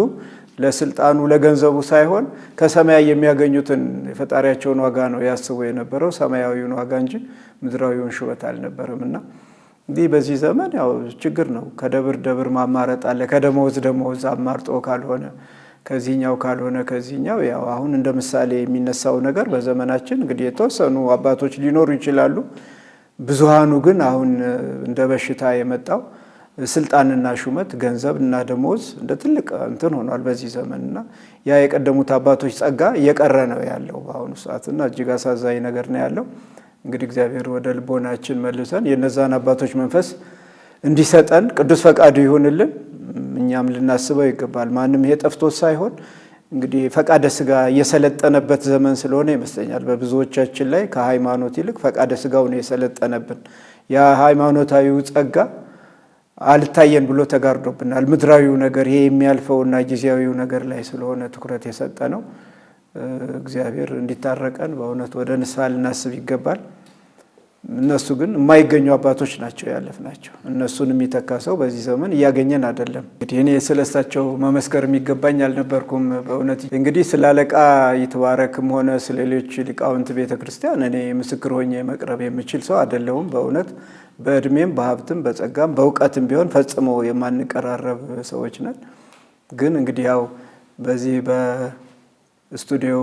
B: ለስልጣኑ ለገንዘቡ ሳይሆን ከሰማይ የሚያገኙትን የፈጣሪያቸውን ዋጋ ነው ያስቡ የነበረው፣ ሰማያዊውን ዋጋ እንጂ ምድራዊውን ሹመት አልነበረምና እንዲህ በዚህ ዘመን ያው ችግር ነው። ከደብር ደብር ማማረጥ አለ። ከደሞዝ ደሞዝ አማርጦ ካልሆነ ከዚህኛው ካልሆነ ከዚህኛው ያው አሁን እንደ ምሳሌ የሚነሳው ነገር በዘመናችን እንግዲህ የተወሰኑ አባቶች ሊኖሩ ይችላሉ። ብዙሃኑ ግን አሁን እንደ በሽታ የመጣው ስልጣንና ሹመት ገንዘብና ደሞዝ እንደ ትልቅ እንትን ሆኗል በዚህ ዘመንና ያ የቀደሙት አባቶች ጸጋ እየቀረ ነው ያለው በአሁኑ ሰዓትና እጅግ አሳዛኝ ነገር ነው ያለው። እንግዲህ እግዚአብሔር ወደ ልቦናችን መልሰን የነዛን አባቶች መንፈስ እንዲሰጠን ቅዱስ ፈቃዱ ይሁንልን። እኛም ልናስበው ይገባል። ማንም ይሄ ጠፍቶት ሳይሆን እንግዲህ ፈቃደ ስጋ እየሰለጠነበት ዘመን ስለሆነ ይመስለኛል በብዙዎቻችን ላይ ከሃይማኖት ይልቅ ፈቃደ ስጋው ነው የሰለጠነብን። ያ ሃይማኖታዊው ጸጋ አልታየን ብሎ ተጋርዶብናል። ምድራዊው ነገር ይሄ የሚያልፈውና ጊዜያዊው ነገር ላይ ስለሆነ ትኩረት የሰጠ ነው። እግዚአብሔር እንዲታረቀን በእውነት ወደ ንስሐ ልናስብ ይገባል። እነሱ ግን የማይገኙ አባቶች ናቸው ያለፍናቸው። እነሱን የሚተካ ሰው በዚህ ዘመን እያገኘን አይደለም። እንግዲህ እኔ ስለሳቸው መመስከር የሚገባኝ አልነበርኩም በእውነት። እንግዲህ ስለ አለቃ ይትባረክም ሆነ ስለ ሌሎች ሊቃውንት ቤተክርስቲያን እኔ ምስክር ሆኜ መቅረብ የምችል ሰው አይደለሁም በእውነት። በእድሜም በሀብትም በጸጋም በእውቀትም ቢሆን ፈጽሞ የማንቀራረብ ሰዎች ነን። ግን እንግዲህ ያው በዚህ በስቱዲዮ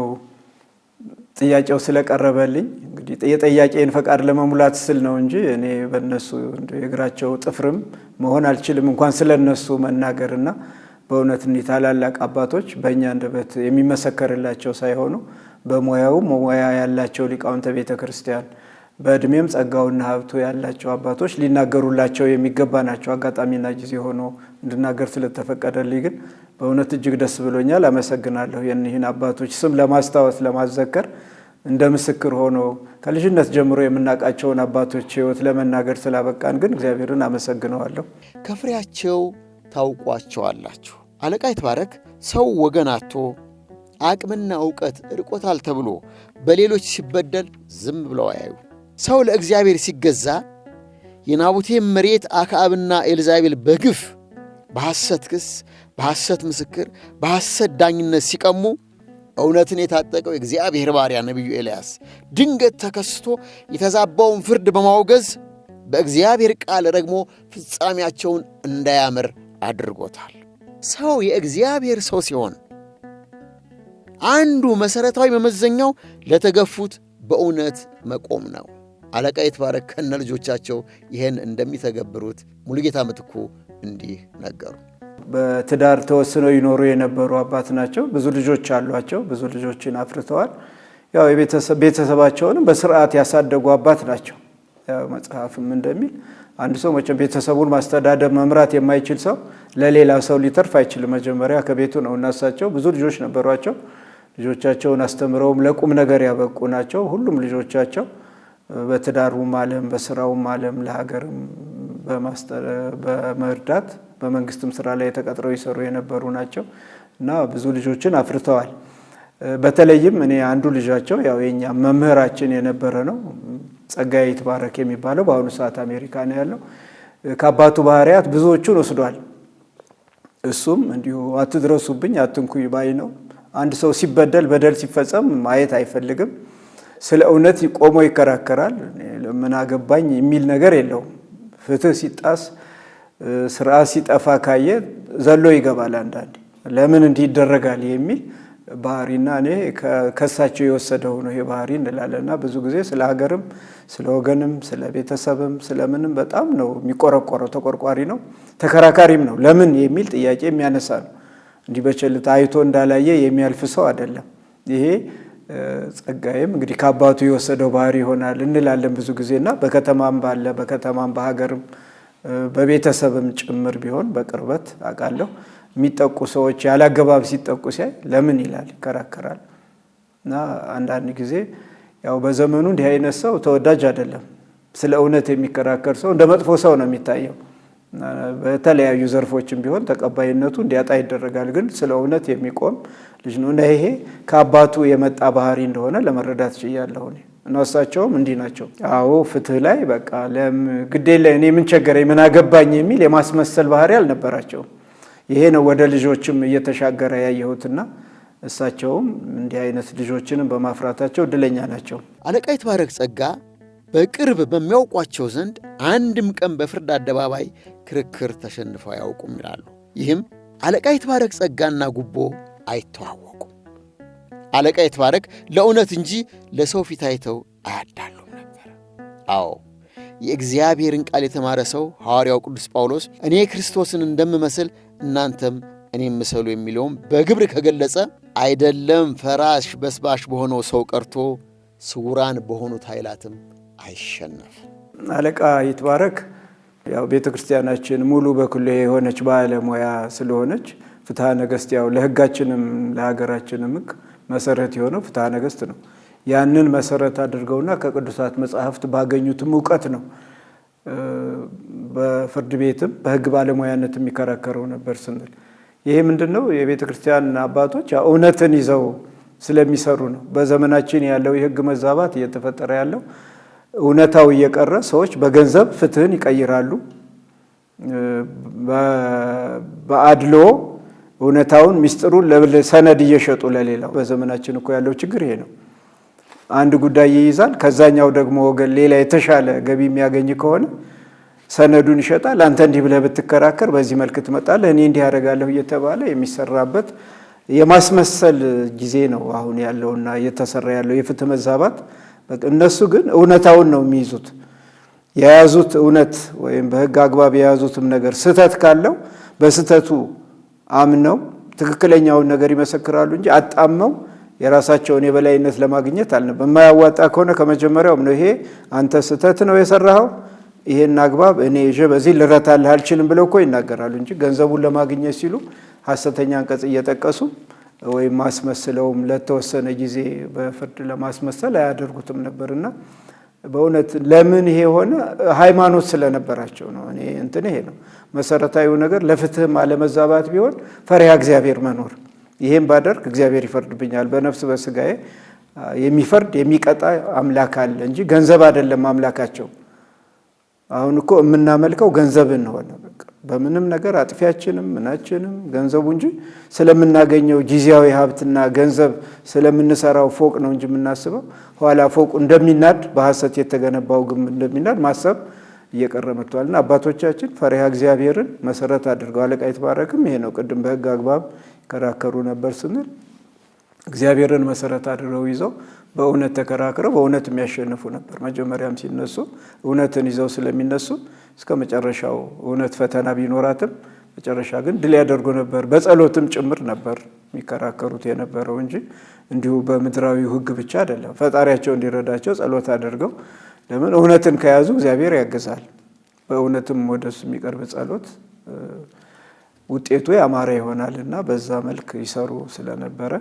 B: ጥያቄው ስለቀረበልኝ እንግዲህ የጠያቄን ፈቃድ ለመሙላት ስል ነው እንጂ እኔ በእነሱ የእግራቸው ጥፍርም መሆን አልችልም እንኳን ስለነሱ መናገርና በእውነት እንዲህ ታላላቅ አባቶች በእኛ አንደበት የሚመሰከርላቸው ሳይሆኑ በሙያውም ሙያ ያላቸው ሊቃውንተ ቤተ ክርስቲያን በእድሜም ጸጋውና ሀብቱ ያላቸው አባቶች ሊናገሩላቸው የሚገባ ናቸው። አጋጣሚና ጊዜ ሆኖ እንድናገር ስለተፈቀደልኝ ግን በእውነት እጅግ ደስ ብሎኛል። አመሰግናለሁ። የእነዚህን አባቶች ስም ለማስታወስ ለማዘከር እንደ ምስክር ሆኖ ከልጅነት ጀምሮ የምናውቃቸውን አባቶች ሕይወት ለመናገር ስላበቃን ግን እግዚአብሔርን አመሰግነዋለሁ።
A: ከፍሬያቸው ታውቋቸዋላችሁ። አለቃ ይትባረክ ሰው ወገን አጥቶ አቅምና ዕውቀት ርቆታል ተብሎ በሌሎች ሲበደል ዝም ብለው አያዩ። ሰው ለእግዚአብሔር ሲገዛ የናቡቴን መሬት አክዓብና ኤልዛቤል በግፍ በሐሰት ክስ፣ በሐሰት ምስክር፣ በሐሰት ዳኝነት ሲቀሙ እውነትን የታጠቀው የእግዚአብሔር ባሪያ ነቢዩ ኤልያስ ድንገት ተከስቶ የተዛባውን ፍርድ በማውገዝ በእግዚአብሔር ቃል ረግሞ ፍጻሜያቸውን እንዳያምር አድርጎታል። ሰው የእግዚአብሔር ሰው ሲሆን አንዱ መሠረታዊ መመዘኛው ለተገፉት በእውነት መቆም ነው። አለቃ ይትባረክ ከነ ልጆቻቸው ይህን እንደሚተገብሩት ሙሉጌታ ምትኩ እንዲህ ነገሩ።
B: በትዳር ተወስነው ይኖሩ የነበሩ አባት ናቸው። ብዙ ልጆች አሏቸው። ብዙ ልጆችን አፍርተዋል። ያው ቤተሰባቸውንም በስርዓት ያሳደጉ አባት ናቸው። ያው መጽሐፍም እንደሚል አንድ ሰው መቼም ቤተሰቡን ማስተዳደር መምራት የማይችል ሰው ለሌላ ሰው ሊተርፍ አይችልም። መጀመሪያ ከቤቱ ነው። እናሳቸው ብዙ ልጆች ነበሯቸው። ልጆቻቸውን አስተምረውም ለቁም ነገር ያበቁ ናቸው። ሁሉም ልጆቻቸው በትዳሩም ዓለም በስራውም ዓለም ለሀገርም በመርዳት በመንግስትም ስራ ላይ ተቀጥረው ይሰሩ የነበሩ ናቸው እና ብዙ ልጆችን አፍርተዋል። በተለይም እኔ አንዱ ልጃቸው ያው የኛ መምህራችን የነበረ ነው። ጸጋዬ ይትባረክ የሚባለው በአሁኑ ሰዓት አሜሪካ ነው ያለው። ከአባቱ ባህሪያት ብዙዎቹን ወስዷል። እሱም እንዲሁ አትድረሱብኝ አትንኩኝ ባይ ነው። አንድ ሰው ሲበደል በደል ሲፈጸም ማየት አይፈልግም። ስለ እውነት ቆሞ ይከራከራል። ምን አገባኝ የሚል ነገር የለውም። ፍትህ ሲጣስ ስርዓት ሲጠፋ ካየ ዘሎ ይገባል። አንዳንዴ ለምን እንዲህ ይደረጋል የሚል ባህሪና እኔ ከሳቸው የወሰደው ነው ይሄ ባህሪ እንላለና ብዙ ጊዜ ስለ ሀገርም ስለ ወገንም ስለ ቤተሰብም ስለምንም በጣም ነው የሚቆረቆረው። ተቆርቋሪ ነው፣ ተከራካሪም ነው። ለምን የሚል ጥያቄ የሚያነሳ ነው። እንዲህ በቸልታ አይቶ እንዳላየ የሚያልፍ ሰው አይደለም። ይሄ ጸጋዬም እንግዲህ ከአባቱ የወሰደው ባህሪ ይሆናል እንላለን ብዙ ጊዜና በከተማም በሀገርም በቤተሰብም ጭምር ቢሆን በቅርበት አውቃለሁ። የሚጠቁ ሰዎች ያላገባብ ሲጠቁ ሲያይ ለምን ይላል፣ ይከራከራል። እና አንዳንድ ጊዜ ያው በዘመኑ እንዲህ አይነት ሰው ተወዳጅ አይደለም። ስለ እውነት የሚከራከር ሰው እንደ መጥፎ ሰው ነው የሚታየው። በተለያዩ ዘርፎችም ቢሆን ተቀባይነቱ እንዲያጣ ይደረጋል። ግን ስለ እውነት የሚቆም ልጅ ነው እና ይሄ ከአባቱ የመጣ ባህሪ እንደሆነ ለመረዳት ችያለሁ። እና እሳቸውም እንዲህ ናቸው። አዎ ፍትህ ላይ በቃ ግዴ ላይ እኔ ምን ቸገረኝ ምን አገባኝ የሚል የማስመሰል ባህሪ አልነበራቸውም። ይሄ ነው ወደ ልጆችም እየተሻገረ ያየሁትና እሳቸውም እንዲህ አይነት ልጆችንም በማፍራታቸው እድለኛ ናቸው።
A: አለቃ ይትባረክ ጸጋ በቅርብ በሚያውቋቸው ዘንድ አንድም ቀን በፍርድ አደባባይ ክርክር ተሸንፈው አያውቁም ይላሉ። ይህም አለቃ ይትባረክ ጸጋና ጉቦ አይተዋወቁም። አለቃ ይትባረክ ለእውነት እንጂ ለሰው ፊት አይተው አያዳሉም ነበር። አዎ የእግዚአብሔርን ቃል የተማረ ሰው ሐዋርያው ቅዱስ ጳውሎስ እኔ ክርስቶስን እንደምመስል እናንተም እኔም ምሰሉ የሚለውም በግብር ከገለጸ አይደለም ፈራሽ በስባሽ በሆነው ሰው ቀርቶ ስውራን በሆኑት ኃይላትም አይሸነፍም።
B: አለቃ ይትባረክ ያው ቤተ ክርስቲያናችን ሙሉ በኩል የሆነች ባለሙያ ስለሆነች ፍትሐ ነገሥት ያው ለሕጋችንም ለሀገራችንም ሕግ መሰረት የሆነው ፍትሐ ነገሥት ነው። ያንን መሰረት አድርገውና ከቅዱሳት መጻሕፍት ባገኙትም እውቀት ነው በፍርድ ቤትም በሕግ ባለሙያነት የሚከራከረው ነበር ስንል ይሄ ምንድነው? የቤተ ክርስቲያን አባቶች እውነትን ይዘው ስለሚሰሩ ነው። በዘመናችን ያለው የሕግ መዛባት እየተፈጠረ ያለው እውነታው እየቀረ ሰዎች በገንዘብ ፍትህን ይቀይራሉ። በአድሎ እውነታውን ሚስጥሩን ለሰነድ እየሸጡ ለሌላው። በዘመናችን እኮ ያለው ችግር ይሄ ነው። አንድ ጉዳይ ይይዛል፣ ከዛኛው ደግሞ ወገን ሌላ የተሻለ ገቢ የሚያገኝ ከሆነ ሰነዱን ይሸጣል። አንተ እንዲህ ብለህ ብትከራከር በዚህ መልክ ትመጣለህ፣ እኔ እንዲህ አደርጋለሁ እየተባለ የሚሰራበት የማስመሰል ጊዜ ነው አሁን ያለውና እየተሰራ ያለው የፍትህ መዛባት። እነሱ ግን እውነታውን ነው የሚይዙት። የያዙት እውነት ወይም በሕግ አግባብ የያዙትም ነገር ስህተት ካለው በስህተቱ አምነው ትክክለኛውን ነገር ይመሰክራሉ እንጂ አጣመው የራሳቸውን የበላይነት ለማግኘት አልነበረም። የማያዋጣ ከሆነ ከመጀመሪያውም ነው ይሄ አንተ ስህተት ነው የሰራኸው፣ ይሄን አግባብ እኔ በዚህ ልረታልህ አልችልም ብለው እኮ ይናገራሉ እንጂ ገንዘቡን ለማግኘት ሲሉ ሐሰተኛ አንቀጽ እየጠቀሱ ወይም ማስመስለውም ለተወሰነ ጊዜ በፍርድ ለማስመሰል አያደርጉትም ነበርና በእውነት ለምን ይሄ ሆነ? ሃይማኖት ስለነበራቸው ነው። እኔ ይሄ ነው መሰረታዊው ነገር። ለፍትህም አለመዛባት ቢሆን ፈሪሃ እግዚአብሔር መኖር። ይሄን ባደርግ እግዚአብሔር ይፈርድብኛል፣ በነፍስ በስጋዬ የሚፈርድ የሚቀጣ አምላክ አለ እንጂ ገንዘብ አይደለም አምላካቸው። አሁን እኮ የምናመልከው ገንዘብን ሆነ። በቃ በምንም ነገር አጥፊያችንም ምናችንም ገንዘቡ እንጂ ስለምናገኘው ጊዜያዊ ሀብትና ገንዘብ ስለምንሰራው ፎቅ ነው እንጂ የምናስበው ኋላ ፎቁ እንደሚናድ በሐሰት የተገነባው ግንብ እንደሚናድ ማሰብ እየቀረ መጥቷልና አባቶቻችን ፈሪሃ እግዚአብሔርን መሰረት አድርገው አለቃ ይትባረክም ይሄ ነው። ቅድም በሕግ አግባብ ከራከሩ ነበር ስንል እግዚአብሔርን መሰረት አድርገው ይዘው በእውነት ተከራክረው በእውነት የሚያሸንፉ ነበር። መጀመሪያም ሲነሱ እውነትን ይዘው ስለሚነሱ እስከ መጨረሻው እውነት ፈተና ቢኖራትም መጨረሻ ግን ድል ያደርጉ ነበር። በጸሎትም ጭምር ነበር የሚከራከሩት የነበረው እንጂ እንዲሁ በምድራዊ ሕግ ብቻ አይደለም። ፈጣሪያቸው እንዲረዳቸው ጸሎት አድርገው ለምን እውነትን ከያዙ እግዚአብሔር ያግዛል። በእውነትም ወደሱ የሚቀርብ ጸሎት ውጤቱ ያማረ ይሆናልና በዛ መልክ ይሰሩ ስለነበረ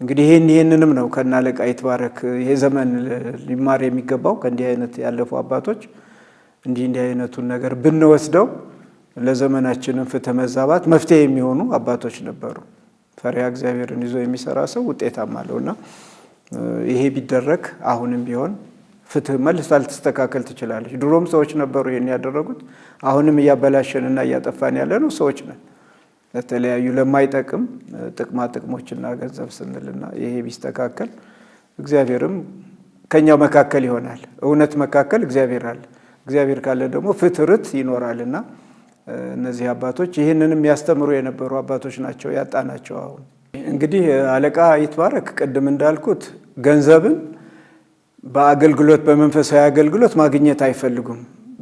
B: እንግዲህ ይሄንንም ነው ከና አለቃ ይትባረክ ይሄ ዘመን ሊማር የሚገባው። ከእንዲህ አይነት ያለፉ አባቶች እንዲህ አይነቱን ነገር ብንወስደው ለዘመናችንም ፍትህ መዛባት መፍትሄ የሚሆኑ አባቶች ነበሩ። ፈሪሃ እግዚአብሔርን ይዞ የሚሰራ ሰው ውጤታማ አለውና ይሄ ቢደረግ አሁንም ቢሆን ፍትህ መልስ አልተስተካከል ትችላለች። ድሮም ሰዎች ነበሩ ይሄን ያደረጉት። አሁንም እያበላሸንና እያጠፋን ያለነው ሰዎች ነን። ለተለያዩ ለማይጠቅም ጥቅማ ጥቅሞችና ገንዘብ ስንልና ይሄ ቢስተካከል እግዚአብሔርም ከኛው መካከል ይሆናል። እውነት መካከል እግዚአብሔር አለ። እግዚአብሔር ካለ ደግሞ ፍትርት ይኖራልና እነዚህ አባቶች ይህንንም ያስተምሩ የነበሩ አባቶች ናቸው ያጣናቸው። አሁን እንግዲህ አለቃ ይትባረክ ቅድም እንዳልኩት ገንዘብን በአገልግሎት በመንፈሳዊ አገልግሎት ማግኘት አይፈልጉም።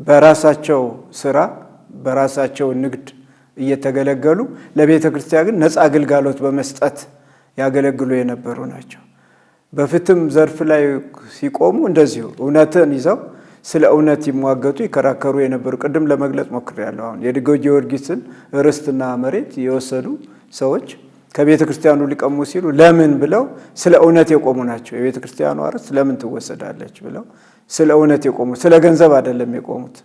B: በራሳቸው ስራ በራሳቸው ንግድ እየተገለገሉ ለቤተ ክርስቲያን ግን ነፃ አገልግሎት በመስጠት ያገለግሉ የነበሩ ናቸው። በፍትም ዘርፍ ላይ ሲቆሙ እንደዚሁ እውነትን ይዘው ስለ እውነት ይሟገቱ ይከራከሩ የነበሩ ቅድም ለመግለጽ ሞክሬያለሁ። አሁን የድጎ ጊዮርጊስን ርስትና መሬት የወሰዱ ሰዎች ከቤተ ክርስቲያኑ ሊቀሙ ሲሉ ለምን ብለው ስለ እውነት የቆሙ ናቸው። የቤተ ክርስቲያኑ ርስት ለምን ትወሰዳለች ብለው ስለ እውነት የቆሙ ስለ ገንዘብ አይደለም የቆሙት፣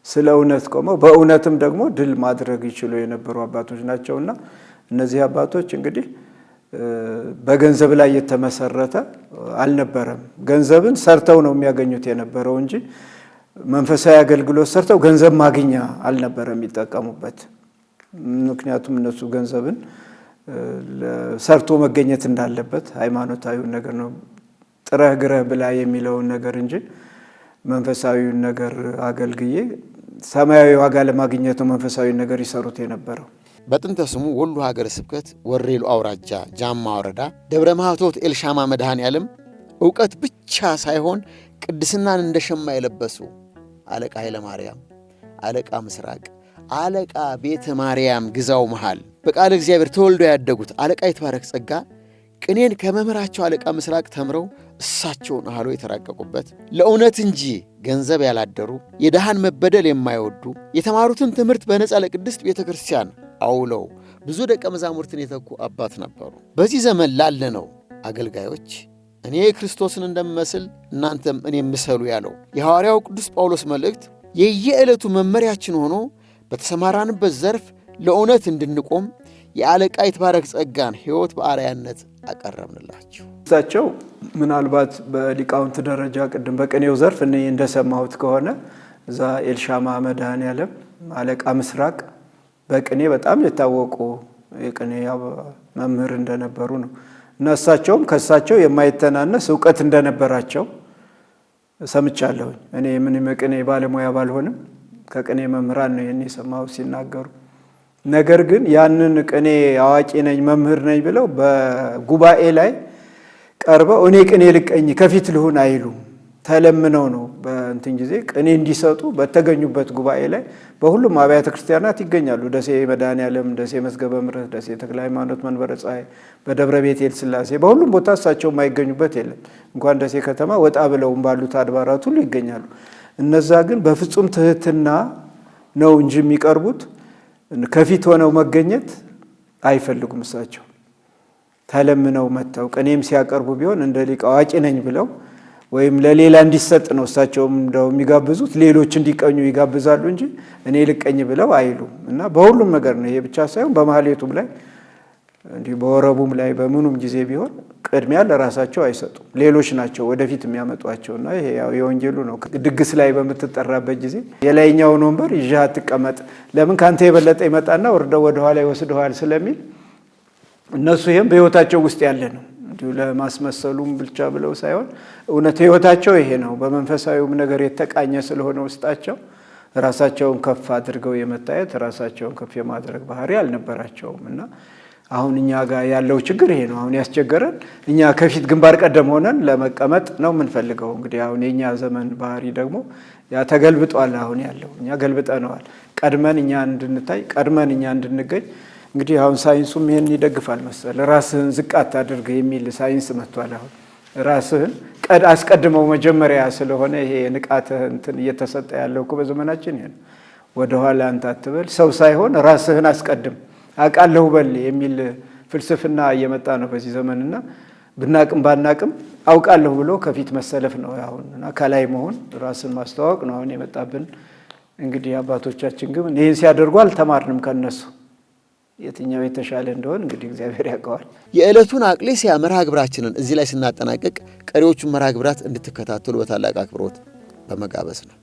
B: ስለ እውነት ቆመው በእውነትም ደግሞ ድል ማድረግ ይችሉ የነበሩ አባቶች ናቸውና እነዚህ አባቶች እንግዲህ በገንዘብ ላይ የተመሰረተ አልነበረም። ገንዘብን ሰርተው ነው የሚያገኙት የነበረው እንጂ መንፈሳዊ አገልግሎት ሰርተው ገንዘብ ማግኛ አልነበረም የሚጠቀሙበት። ምክንያቱም እነሱ ገንዘብን ሰርቶ መገኘት እንዳለበት ሃይማኖታዊ ነገር ነው ጥረህ ግረህ ብላ የሚለውን ነገር እንጂ መንፈሳዊውን ነገር አገልግዬ ሰማያዊ ዋጋ ለማግኘት ነው መንፈሳዊ ነገር ይሰሩት የነበረው።
A: በጥንተ ስሙ ወሎ ሀገረ ስብከት ወሬሉ አውራጃ ጃማ ወረዳ ደብረ ማህቶት ኤልሻማ መድኃኔዓለም ዕውቀት ብቻ ሳይሆን ቅድስናን እንደሸማ የለበሱ አለቃ ኃይለ ማርያም፣ አለቃ ምስራቅ፣ አለቃ ቤተ ማርያም ግዛው መሃል በቃለ እግዚአብሔር ተወልደው ያደጉት አለቃ ይትባረክ ጸጋ ቅኔን ከመምህራቸው አለቃ ምስራቅ ተምረው እሳቸውን አህሎ የተራቀቁበት ለእውነት እንጂ ገንዘብ ያላደሩ የደሃን መበደል የማይወዱ የተማሩትን ትምህርት በነጻ ለቅድስት ቤተ ክርስቲያን አውለው ብዙ ደቀ መዛሙርትን የተኩ አባት ነበሩ። በዚህ ዘመን ላለነው አገልጋዮች እኔ ክርስቶስን እንደምመስል እናንተም እኔ ምሰሉ ያለው የሐዋርያው ቅዱስ ጳውሎስ መልእክት የየዕለቱ መመሪያችን ሆኖ በተሰማራንበት ዘርፍ ለእውነት እንድንቆም የአለቃ ይትባረክ ጸጋን ሕይወት በአርአያነት አቀረብንላችሁ።
B: እሳቸው ምናልባት በሊቃውንት ደረጃ ቅድም በቅኔው ዘርፍ እኔ እንደሰማሁት ከሆነ እዛ ኤልሻማ መድኃኔዓለም አለቃ ምስራቅ በቅኔ በጣም የታወቁ የቅኔ መምህር እንደነበሩ ነው እና እሳቸውም ከእሳቸው የማይተናነስ ዕውቀት እንደነበራቸው ሰምቻለሁ። እኔ ምንም የቅኔ ባለሙያ ባልሆንም ከቅኔ መምህራን ነው የኔ የሰማሁት ሲናገሩ። ነገር ግን ያንን ቅኔ አዋቂ ነኝ መምህር ነኝ ብለው በጉባኤ ላይ ቀርበው እኔ ቅኔ ልቀኝ ከፊት ልሁን አይሉም። ተለምነው ነው በእንትን ጊዜ ቅኔ እንዲሰጡ በተገኙበት ጉባኤ ላይ በሁሉም አብያተ ክርስቲያናት ይገኛሉ። ደሴ መድኃኔዓለም፣ ደሴ መስገበ ምሕረት፣ ደሴ ተክለ ሃይማኖት መንበረ ፀሐይ፣ በደብረ ቤቴል ሥላሴ በሁሉም ቦታ እሳቸው የማይገኙበት የለም። እንኳን ደሴ ከተማ ወጣ ብለውም ባሉት አድባራት ሁሉ ይገኛሉ። እነዛ ግን በፍጹም ትህትና ነው እንጂ የሚቀርቡት ከፊት ሆነው መገኘት አይፈልጉም። እሳቸው ተለምነው መጥተው ቅኔም ሲያቀርቡ ቢሆን እንደ ሊቅ አዋቂ ነኝ ብለው ወይም ለሌላ እንዲሰጥ ነው እሳቸውም እንደው የሚጋብዙት ሌሎች እንዲቀኙ ይጋብዛሉ እንጂ እኔ ልቀኝ ብለው አይሉም። እና በሁሉም ነገር ነው። ይሄ ብቻ ሳይሆን በማህሌቱም ላይ እንዲህ በወረቡም ላይ በምኑም ጊዜ ቢሆን ቅድሚያ ለራሳቸው አይሰጡም። ሌሎች ናቸው ወደፊት የሚያመጧቸውና ይሄ ያው የወንጌሉ ነው። ድግስ ላይ በምትጠራበት ጊዜ የላይኛውን ወንበር ይዤ አትቀመጥ፣ ለምን ካንተ የበለጠ ይመጣና ወርደው ወደ ኋላ ይወስደዋል ስለሚል እነሱ ይሄም በህይወታቸው ውስጥ ያለ ነው። እንዲሁ ለማስመሰሉም ብቻ ብለው ሳይሆን እውነት ህይወታቸው ይሄ ነው። በመንፈሳዊውም ነገር የተቃኘ ስለሆነ ውስጣቸው ራሳቸውን ከፍ አድርገው የመታየት ራሳቸውን ከፍ የማድረግ ባህሪ አልነበራቸውም። እና አሁን እኛ ጋር ያለው ችግር ይሄ ነው። አሁን ያስቸገረን እኛ ከፊት ግንባር ቀደም ሆነን ለመቀመጥ ነው የምንፈልገው። እንግዲህ አሁን የኛ ዘመን ባህሪ ደግሞ ያ ተገልብጧል። አሁን ያለው እኛ ገልብጠነዋል። ቀድመን እኛ እንድንታይ፣ ቀድመን እኛ እንድንገኝ። እንግዲህ አሁን ሳይንሱም ይሄን ይደግፋል መሰል። ራስህን ዝቅ አታድርግ የሚል ሳይንስ መጥቷል። አሁን ራስህን አስቀድመው መጀመሪያ ስለሆነ ይሄ ንቃትህ እንትን እየተሰጠ ያለው እኮ በዘመናችን ይሄ ነው። ወደ ኋላ አንተ አትበል፣ ሰው ሳይሆን ራስህን አስቀድም፣ አውቃለሁ በል የሚል ፍልስፍና እየመጣ ነው በዚህ ዘመንና ብናቅም ባናቅም አውቃለሁ ብሎ ከፊት መሰለፍ ነው አሁንና ከላይ መሆን ራስን ማስተዋወቅ ነው አሁን የመጣብን። እንግዲህ አባቶቻችን ግን ይሄን ሲያደርጉ አልተማርንም ከነሱ። የትኛው የተሻለ እንደሆነ እንግዲህ እግዚአብሔር ያውቀዋል።
A: የዕለቱን አቅሌስያ መርሃ ግብራችንን እዚህ ላይ ስናጠናቀቅ ቀሪዎቹን መርሃ ግብራት እንድትከታተሉ በታላቅ አክብሮት በመጋበዝ ነው።